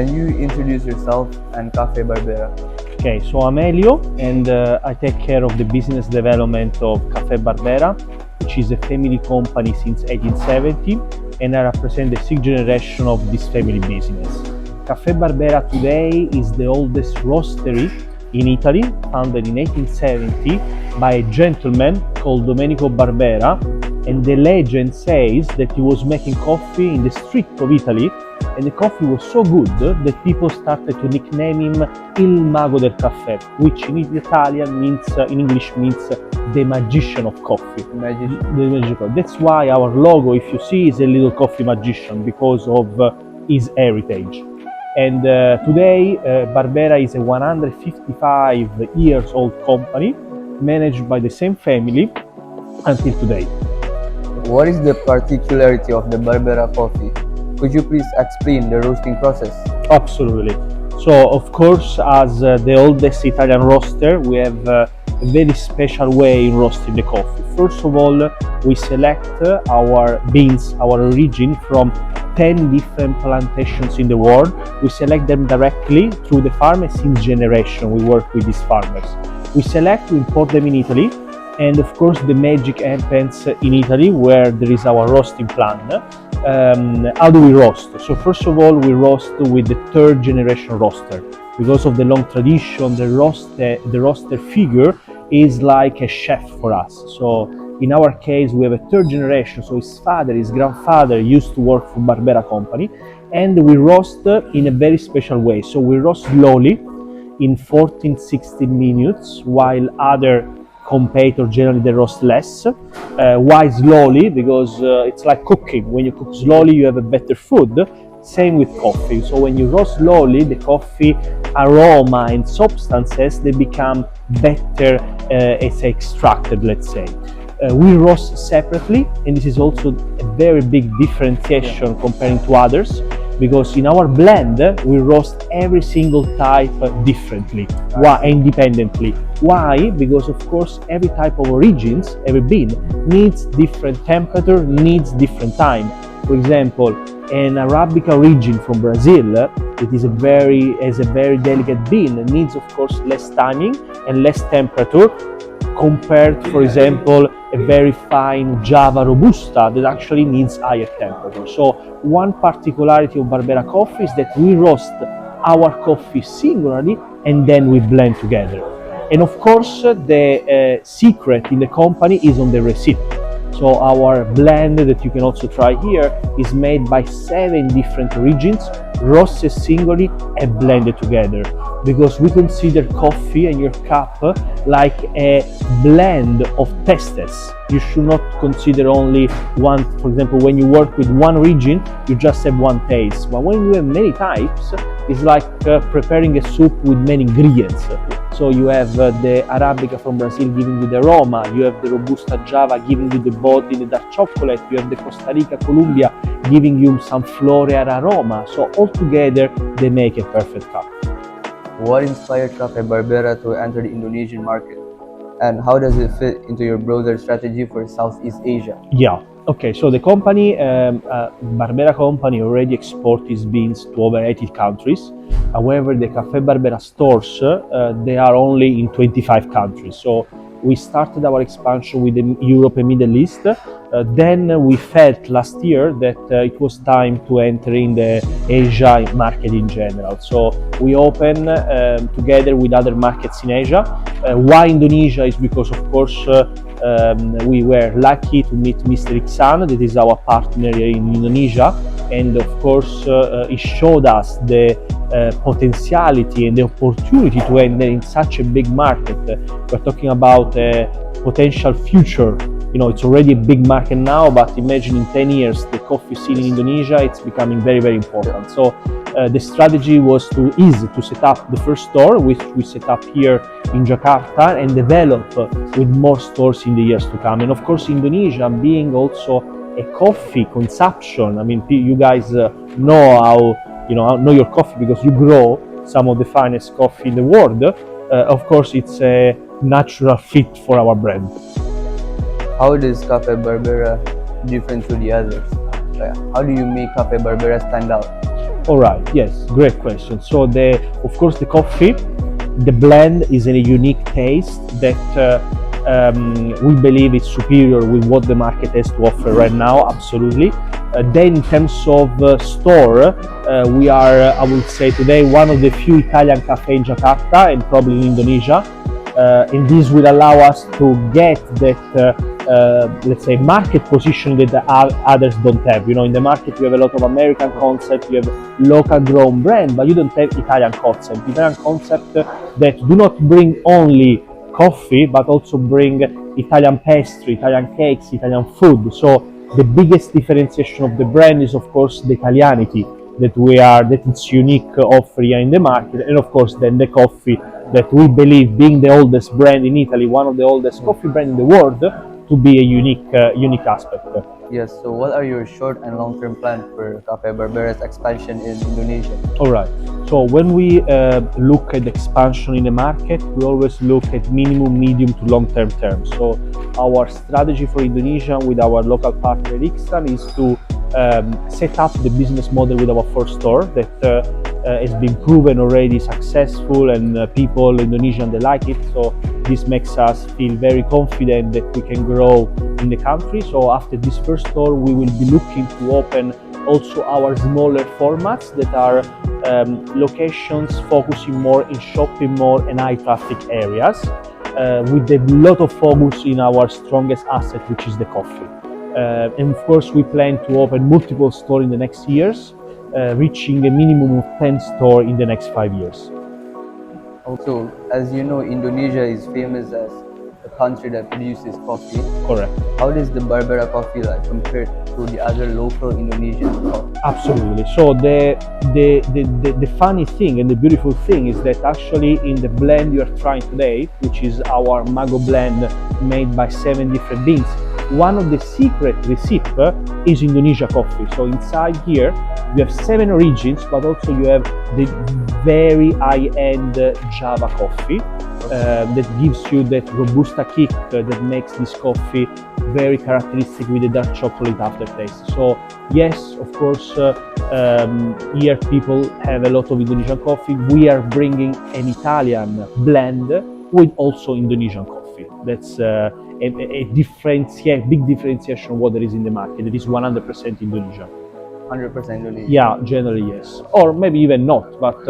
Can you introduce yourself and Cafe Barbera? Okay, so I'm Elio and I take care of the business development of Cafe Barbera, which is a family company since 1870, and I represent the sixth generation of this family business. Cafe Barbera today is the oldest roastery in Italy, founded in 1870 by a gentleman called Domenico Barbera, and the legend says that he was making coffee in the street of Italy, and the coffee was so good that people started to nickname him Il Mago del Caffè, which in Italian means, in English means the magician of coffee. That's why our logo, if you see, is a little coffee magician because of his heritage. And today Barbera is a 155 years old company managed by the same family until today. What is the particularity of the Barbera coffee? Could you please explain the roasting process? Absolutely. So, of course, as the oldest Italian roaster, we have a very special way in roasting the coffee. First of all, we select our beans, our origin from 10 different plantations in the world. We select them directly through the farmers since generation. We work with these farmers. We select, we import them in Italy, and of course the magic happens in Italy where there is our roasting plant. How do we roast? So first of all, we roast with the third generation roaster. Because of the long tradition, the roaster figure is like a chef for us. So in our case, we have a third generation, so his father, his grandfather used to work for Barbera company, and we roast in a very special way. So we roast slowly in 14-16 minutes, while other competitors generally they roast less. Why slowly? Because it's like cooking. When you cook slowly, you have a better food. Same with coffee. So when you roast slowly, the coffee aroma and substances they become better as extracted, let's say. We roast separately, and this is also a very big differentiation comparing to others, because in our blend we roast every single type differently, independently. Why? Because of course every type of origins, every bean needs different temperature, needs different time. For example, an Arabica origin from Brazil, it is has a very delicate bean, needs of course less timing and less temperature compared, for example, a very fine Java Robusta that actually needs higher temperature. So one particularity of Barbera coffee is that we roast our coffee singularly and then we blend together. And of course, the secret in the company is on the recipe. So our blend that you can also try here is made by 7 different origins, roasted singly and blended together. Because we consider coffee and your cup like a blend of tastes. You should not consider only one. For example, when you work with one region, you just have one taste. But when you have many types, it's like preparing a soup with many ingredients. So you have the Arabica from Brazil giving you the aroma, you have the Robusta Java giving you the body, the dark chocolate, you have the Costa Rica Colombia giving you some floral aroma. So all together they make a perfect cup. What inspired Cafe Barbera to enter the Indonesian market? And how does it fit into your broader strategy for Southeast Asia? Yeah, okay, so the company, Barbera company already exports its beans to over 80 countries. However, the Cafe Barbera stores, they are only in 25 countries. So we started our expansion with Europe and Middle East. Then we felt last year that it was time to enter in the Asia market in general. So we opened together with other markets in Asia. Why Indonesia is because, of course, we were lucky to meet Mr. Iksan, that is our partner in Indonesia, and of course he showed us the potentiality and the opportunity to enter in such a big market. We're talking about a potential future. You know, it's already a big market now, but imagine in 10 years the coffee scene in Indonesia, it's becoming very, very important. So the strategy was to set up the first store, which we set up here in Jakarta, and develop with more stores in the years to come. And of course, Indonesia being also a coffee consumption. I mean, you guys know how, know your coffee because you grow some of the finest coffee in the world. Of course, it's a natural fit for our brand. How does Cafe Barbera different to the others? How do you make Cafe Barbera stand out? All right. Yes, great question. So of course, the coffee, the blend is a unique taste that we believe is superior with what the market has to offer right now. Absolutely. Then, in terms of store, we are, I would say, today one of the few Italian cafe in Jakarta and probably in Indonesia. And this will allow us to get that let's say market position that others don't have. You know, in the market you have a lot of American concept, you have local grown brand, but you don't have Italian concept that do not bring only coffee but also bring Italian pastry, Italian cakes, Italian food. So the biggest differentiation of the brand is of course the Italianity that it's unique offer here in the market, and of course then the coffee that we believe, being the oldest brand in Italy, one of the oldest coffee brands in the world, to be a unique aspect. Yes, so what are your short and long-term plans for Cafe Barbera's expansion in Indonesia? All right. So when we look at expansion in the market, we always look at minimum, medium to long-term terms. So our strategy for Indonesia with our local partner Rixan is to set up the business model with our first store that has been proven already successful, and people Indonesian, they like it. So this makes us feel very confident that we can grow in the country. So after this first store, we will be looking to open also our smaller formats that are locations focusing more in shopping mall and high traffic areas, with a lot of focus in our strongest asset, which is the coffee. And of course, we plan to open multiple stores in the next years, reaching a minimum of 10 stores in the next 5 years. Also, as you know, Indonesia is famous as a country that produces coffee. Correct. How does the Barbera coffee like compared to the other local Indonesian coffee? Absolutely. So the funny thing and the beautiful thing is that actually in the blend you are trying today, which is our Mago blend made by 7 different beans, one of the secret recipe is Indonesia coffee. So inside here you have 7 origins, but also you have the very high-end Java coffee that gives you that Robusta kick that makes this coffee very characteristic with the dark chocolate aftertaste. So yes, of course, here people have a lot of Indonesian coffee. We are bringing an Italian blend with also Indonesian coffee. That's a big differentiation of what there is in the market. It is 100% Indonesian. 100% Indonesian? Yeah, generally yes. Or maybe even not, but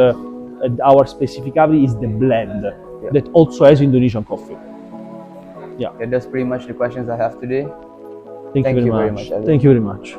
our specificity is the blend that also has Indonesian coffee. Yeah. That's pretty much the questions I have today. Thank you very much. Elio. Thank you very much.